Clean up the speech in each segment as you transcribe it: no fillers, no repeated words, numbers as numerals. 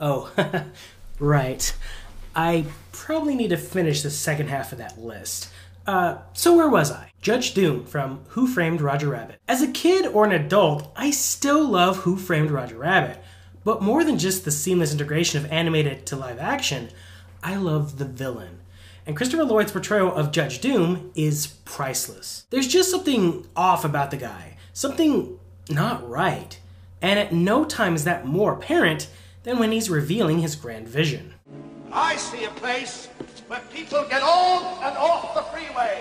Oh, right. I probably need to finish the second half of that list. So where was I? Judge Doom from Who Framed Roger Rabbit. As a kid or an adult, I still love Who Framed Roger Rabbit. But more than just the seamless integration of animated to live action, I love the villain. And Christopher Lloyd's portrayal of Judge Doom is priceless. There's just something off about the guy. Something not right. And at no time is that more apparent than when he's revealing his grand vision. I see a place where people get on and off the freeway.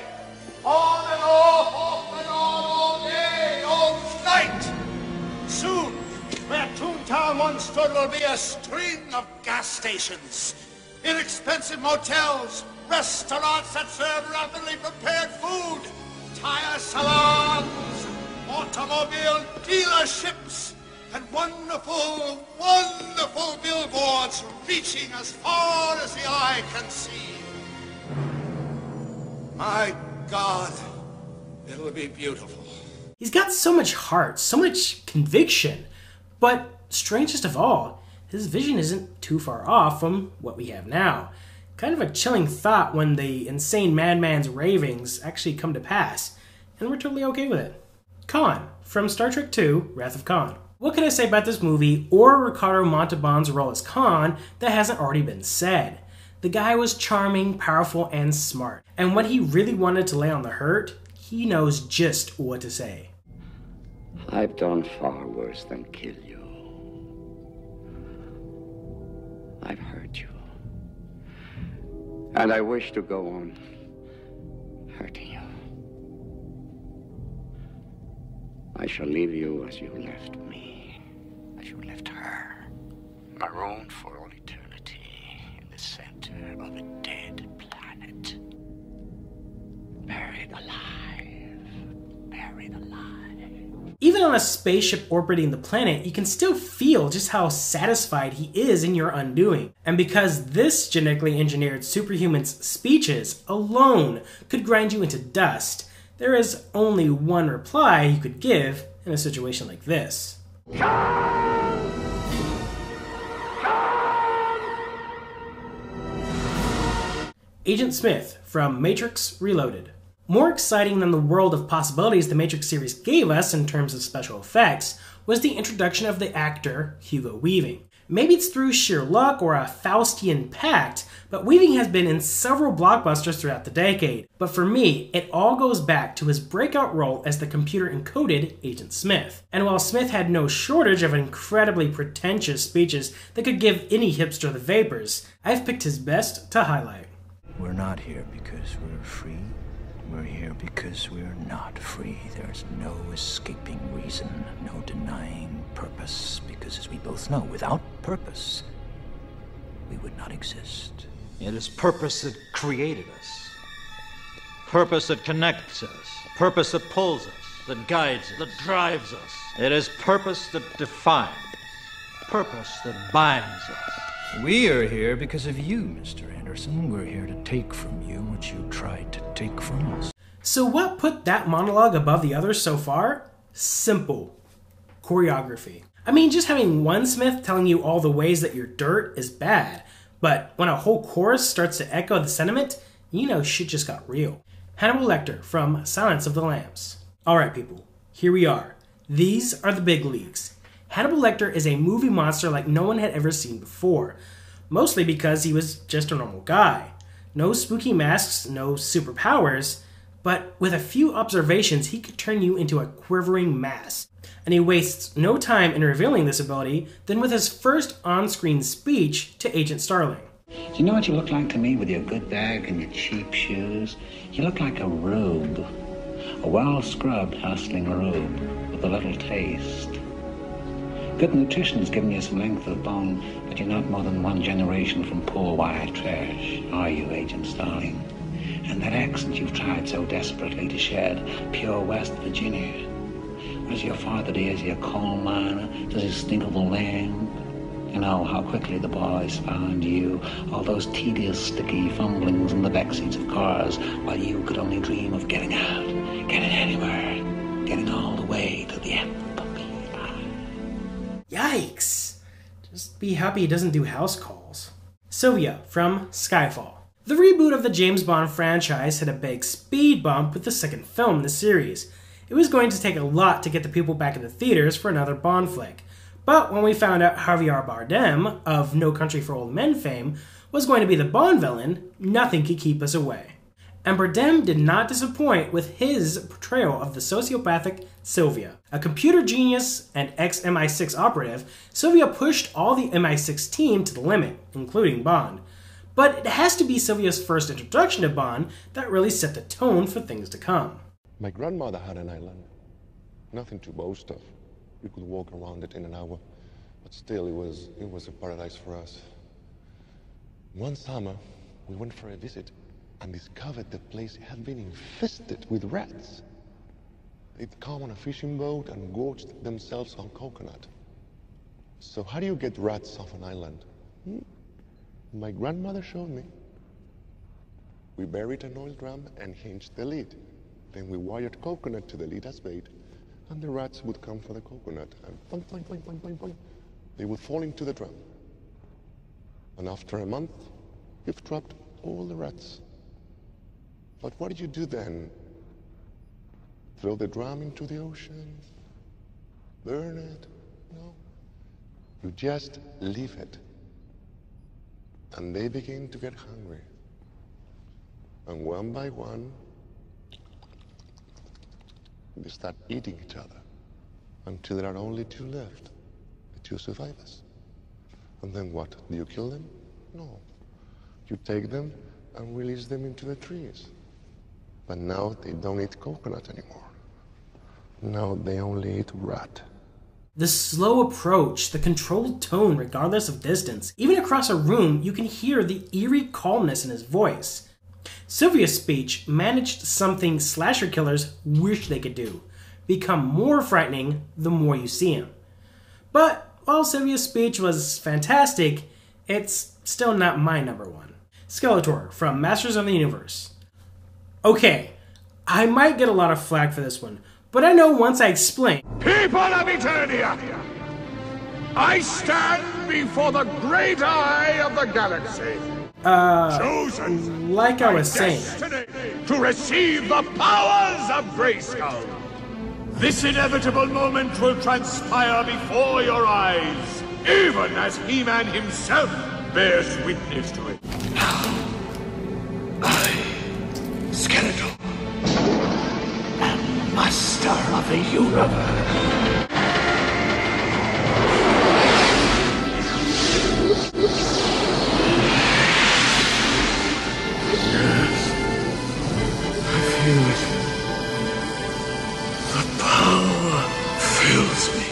On and off and on, all day, all night. Soon, where Toontown once stood will be a string of gas stations, inexpensive motels, restaurants that serve rapidly prepared food, tire salons, automobile dealerships, and wonderful, wonderful billboards reaching as far as the eye can see. My God, it'll be beautiful. He's got so much heart, so much conviction, but strangest of all, his vision isn't too far off from what we have now. Kind of a chilling thought when the insane madman's ravings actually come to pass, and we're totally okay with it. Khan, from Star Trek II, Wrath of Khan. What can I say about this movie or Ricardo Montalban's role as Khan that hasn't already been said? The guy was charming, powerful, and smart. And when he really wanted to lay on the hurt, he knows just what to say. I've done far worse than kill you. I've hurt you. And I wish to go on hurting you. I shall leave you as you left me, as you left her, marooned for all eternity in the center of a dead planet. Buried alive, buried alive. Even on a spaceship orbiting the planet, you can still feel just how satisfied he is in your undoing. And because this genetically engineered superhuman's speeches alone could grind you into dust, there is only one reply you could give in a situation like this. Agent Smith from Matrix Reloaded. More exciting than the world of possibilities the Matrix series gave us in terms of special effects was the introduction of the actor Hugo Weaving. Maybe it's through sheer luck or a Faustian pact, but Weaving has been in several blockbusters throughout the decade. But for me, it all goes back to his breakout role as the computer-encoded Agent Smith. And while Smith had no shortage of incredibly pretentious speeches that could give any hipster the vapors, I've picked his best to highlight. We're not here because we're free. We're here because we're not free. There's no escaping reason, no denying purpose, because as we both know, without purpose, we would not exist. It is purpose that created us. Purpose that connects us. Purpose that pulls us, that guides us, that drives us. It is purpose that defines. Purpose that binds us. We are here because of you, Mr. Anderson. We're here to take from you what you tried to take from us. So what put that monologue above the others so far? Simple. Choreography. I mean, just having one Smith telling you all the ways that you're dirt is bad, but when a whole chorus starts to echo the sentiment, you know shit just got real. Hannibal Lecter from Silence of the Lambs. Alright people, here we are. These are the big leagues. Hannibal Lecter is a movie monster like no one had ever seen before, mostly because he was just a normal guy. No spooky masks, no superpowers, but with a few observations he could turn you into a quivering mass. And he wastes no time in revealing this ability than with his first on-screen speech to Agent Starling. Do you know what you look like to me with your good bag and your cheap shoes? You look like a rube. A well-scrubbed, hustling rube with a little taste. Good nutrition's given you some length of bone, but you're not more than one generation from poor white trash, are you, Agent Starling? And that accent you've tried so desperately to shed, pure West Virginia. Does your father, is he a coal miner? Does he stink of the land? You know how quickly the boys found you, all those tedious, sticky fumblings in the backseats of cars, while you could only dream of getting out, getting anywhere, getting all the way to the end. Yikes! Just be happy he doesn't do house calls. Sylvia from Skyfall. The reboot of the James Bond franchise hit a big speed bump with the second film in the series. It was going to take a lot to get the people back in the theaters for another Bond flick. But when we found out Javier Bardem, of No Country for Old Men fame, was going to be the Bond villain, nothing could keep us away. And Bardem did not disappoint with his portrayal of the sociopathic Sylvia. A computer genius and ex-MI6 operative, Sylvia pushed all the MI6 team to the limit, including Bond. But it has to be Sylvia's first introduction to Bond that really set the tone for things to come. My grandmother had an island. Nothing to boast of. We could walk around it in an hour, but still it was a paradise for us. One summer, we went for a visit and discovered the place had been infested with rats. They'd come on a fishing boat and gorged themselves on coconut. So how do you get rats off an island? My grandmother showed me. We buried an oil drum and hinged the lid. Then we wired coconut to the lid as bait, and the rats would come for the coconut, and boing, boing, boing, boing, boing, boing, they would fall into the drum. And after a month, you've trapped all the rats. But what did you do then? Throw the drum into the ocean? Burn it? No. You just leave it. And they begin to get hungry. And one by one, they start eating each other until there are only two left, the two survivors. And then what? Do you kill them? No. You take them and release them into the trees. But now they don't eat coconut anymore. Now they only eat rat. The slow approach, the controlled tone regardless of distance. Even across a room, you can hear the eerie calmness in his voice. Sylvia's speech managed something slasher killers wish they could do. Become more frightening the more you see him. But while Sylvia's speech was fantastic, it's still not my number one. Skeletor from Masters of the Universe. Okay, I might get a lot of flack for this one, but I know once I explain. People of Eternia, I stand before the great eye of the galaxy. Chosen like I was saying, to receive the powers of Grayskull. This inevitable moment will transpire before your eyes, even as He-Man himself bears witness to it. I, Skeletor, am master of the universe. The power fills me.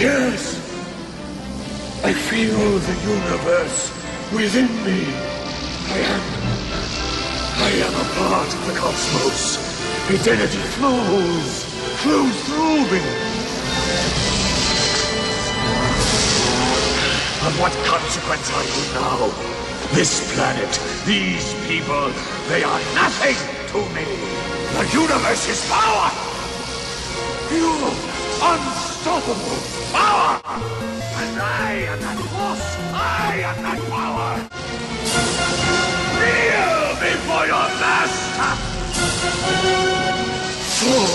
Yes, I feel the universe within me. I am a part of the cosmos. Identity flows through me. Of what consequence are you now? This planet, these people, they are nothing to me. The universe is power. Pure, unstoppable power. And I am that force. I am that power. Kneel before your master. Fool.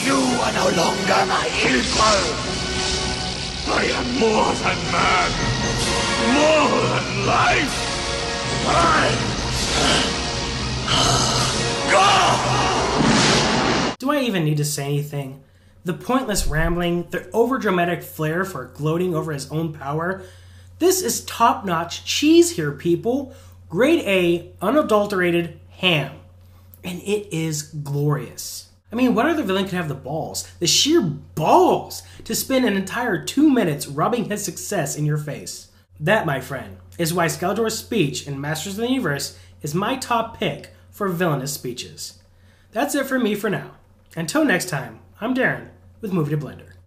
You are no longer my equal. I am more than man. More than life. Do I even need to say anything? The pointless rambling, the overdramatic flair for gloating over his own power. This is top-notch cheese here, people. Grade A, unadulterated ham. And it is glorious. I mean, what other villain could have the balls, the sheer balls, to spend an entire 2 minutes rubbing his success in your face? That, my friend, is why Skeletor's speech in Masters of the Universe is my top pick for villainous speeches. That's it for me for now. Until next time, I'm Darren with Movie to Blender.